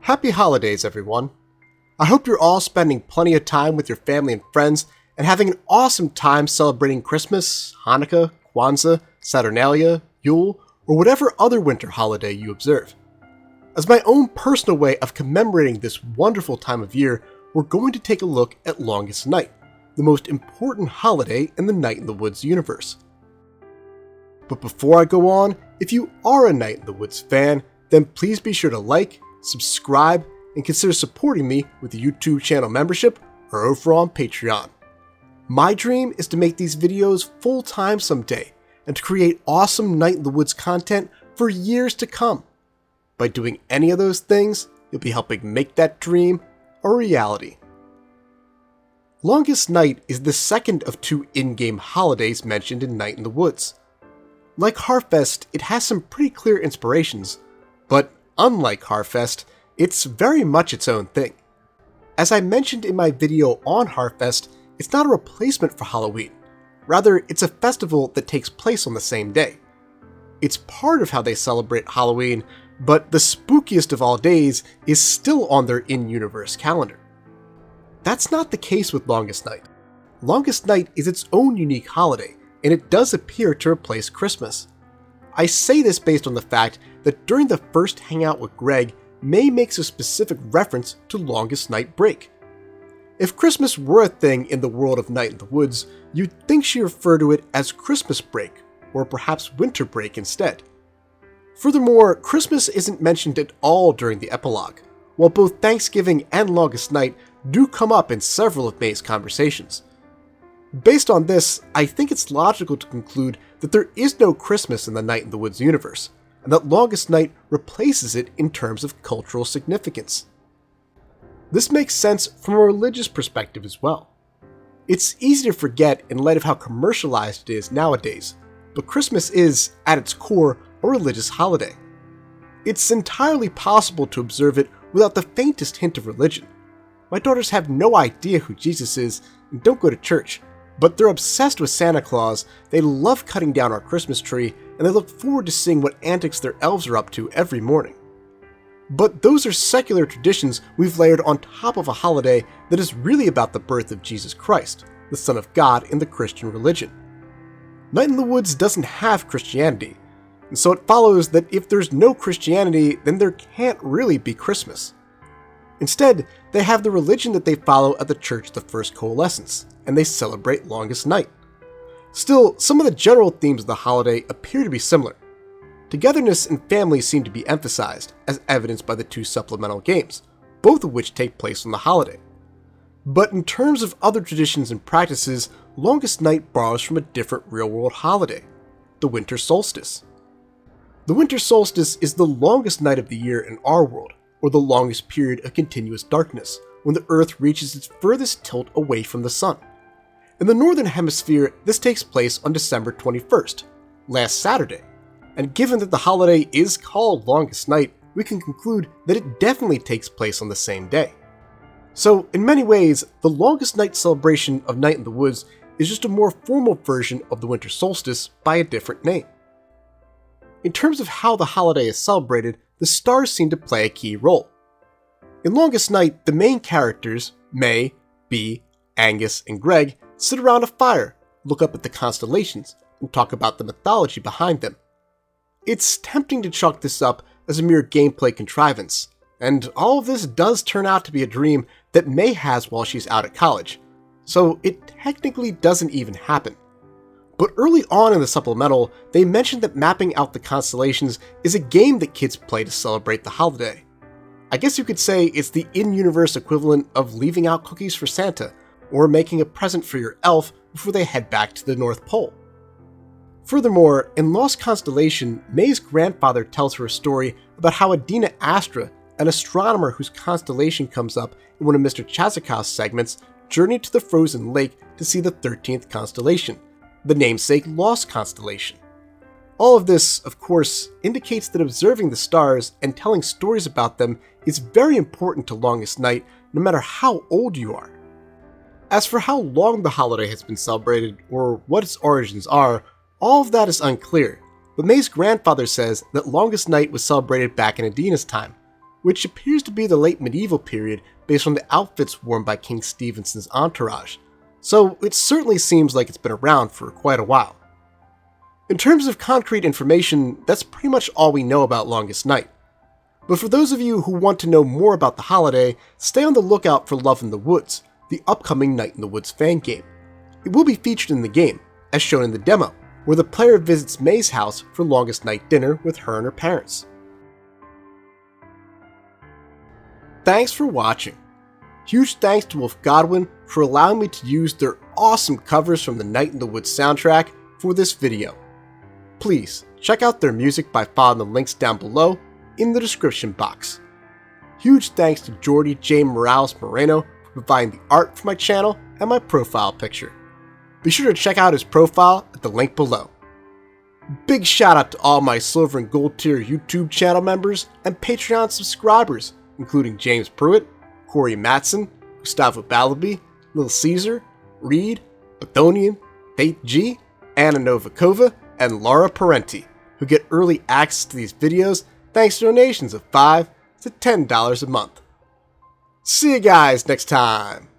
Happy holidays, everyone. I hope you're all spending plenty of time with your family and friends and having an awesome time celebrating Christmas, Hanukkah, Kwanzaa, Saturnalia, Yule, or whatever other winter holiday you observe. As my own personal way of commemorating this wonderful time of year, we're going to take a look at Longest Night, the most important holiday in the Night in the Woods universe. But before I go on, if you are a Night in the Woods fan, then please be sure to like, subscribe, and consider supporting me with a YouTube channel membership or over on Patreon. My dream is to make these videos full-time someday and to create awesome Night in the Woods content for years to come. By doing any of those things, you'll be helping make that dream a reality. Longest Night is the second of two in-game holidays mentioned in Night in the Woods. Like Harfest, it has some pretty clear inspirations, but unlike Harfest, it's very much its own thing. As I mentioned in my video on Harfest, it's not a replacement for Halloween. Rather, it's a festival that takes place on the same day. It's part of how they celebrate Halloween, but the spookiest of all days is still on their in-universe calendar. That's not the case with Longest Night. Longest Night is its own unique holiday, and it does appear to replace Christmas. I say this based on the fact that during the first hangout with Greg, May makes a specific reference to Longest Night break. If Christmas were a thing in the world of Night in the Woods, you'd think she referred to it as Christmas break, or perhaps winter break instead. Furthermore, Christmas isn't mentioned at all during the epilogue, while both Thanksgiving and Longest Night do come up in several of May's conversations. Based on this, I think it's logical to conclude that there is no Christmas in the Night in the Woods universe, and that Longest Night replaces it in terms of cultural significance. This makes sense from a religious perspective as well. It's easy to forget in light of how commercialized it is nowadays, but Christmas is, at its core, a religious holiday. It's entirely possible to observe it without the faintest hint of religion. My daughters have no idea who Jesus is and don't go to church, but they're obsessed with Santa Claus, they love cutting down our Christmas tree, and they look forward to seeing what antics their elves are up to every morning. But those are secular traditions we've layered on top of a holiday that is really about the birth of Jesus Christ, the Son of God in the Christian religion. Night in the Woods doesn't have Christianity, and so it follows that if there's no Christianity, then there can't really be Christmas. Instead, they have the religion that they follow at the Church of the First Coalescence, and they celebrate Longest Night. Still, some of the general themes of the holiday appear to be similar. Togetherness and family seem to be emphasized, as evidenced by the two supplemental games, both of which take place on the holiday. But in terms of other traditions and practices, Longest Night borrows from a different real-world holiday, the winter solstice. The winter solstice is the longest night of the year in our world, or the longest period of continuous darkness, when the Earth reaches its furthest tilt away from the Sun. In the Northern Hemisphere, this takes place on December 21st, last Saturday, and given that the holiday is called Longest Night, we can conclude that it definitely takes place on the same day. So, in many ways, the Longest Night celebration of Night in the Woods is just a more formal version of the winter solstice by a different name. In terms of how the holiday is celebrated, the stars seem to play a key role. In Longest Night, the main characters, May, Bee, Angus, and Greg, sit around a fire, look up at the constellations, and talk about the mythology behind them. It's tempting to chalk this up as a mere gameplay contrivance, and all of this does turn out to be a dream that May has while she's out at college, so it technically doesn't even happen. But early on in the supplemental, they mentioned that mapping out the constellations is a game that kids play to celebrate the holiday. I guess you could say it's the in-universe equivalent of leaving out cookies for Santa, or making a present for your elf before they head back to the North Pole. Furthermore, in Lost Constellation, May's grandfather tells her a story about how Adina Astra, an astronomer whose constellation comes up in one of Mr. Chazakov's segments, journeyed to the frozen lake to see the 13th constellation, the namesake Lost Constellation. All of this, of course, indicates that observing the stars and telling stories about them is very important to Longest Night, no matter how old you are. As for how long the holiday has been celebrated, or what its origins are, all of that is unclear, but May's grandfather says that Longest Night was celebrated back in Adina's time, which appears to be the late medieval period based on the outfits worn by King Stevenson's entourage, so it certainly seems like it's been around for quite a while. In terms of concrete information, that's pretty much all we know about Longest Night. But for those of you who want to know more about the holiday, stay on the lookout for Love in the Woods, the upcoming Night in the Woods fan game. It will be featured in the game, as shown in the demo, where the player visits May's house for Longest Night dinner with her and her parents. Thanks for watching. Huge thanks to Wolf.Godwin for allowing me to use their awesome covers from the Night in the Woods soundtrack for this video. Please check out their music by following the links down below in the description box. Huge thanks to Jordi, Jaen, Moreno for providing the art for my channel and my profile picture. Be sure to check out his profile at the link below. Big shout out to all my silver and gold tier YouTube channel members and Patreon subscribers, including James Pruitt, Corey Matson, Gustavo Balabi, Lil Caesar, Reed, Bathonian, Fate G, Anna Novikova, and Laura Parenti, who get early access to these videos thanks to donations of $5 to $10 a month. See you guys next time!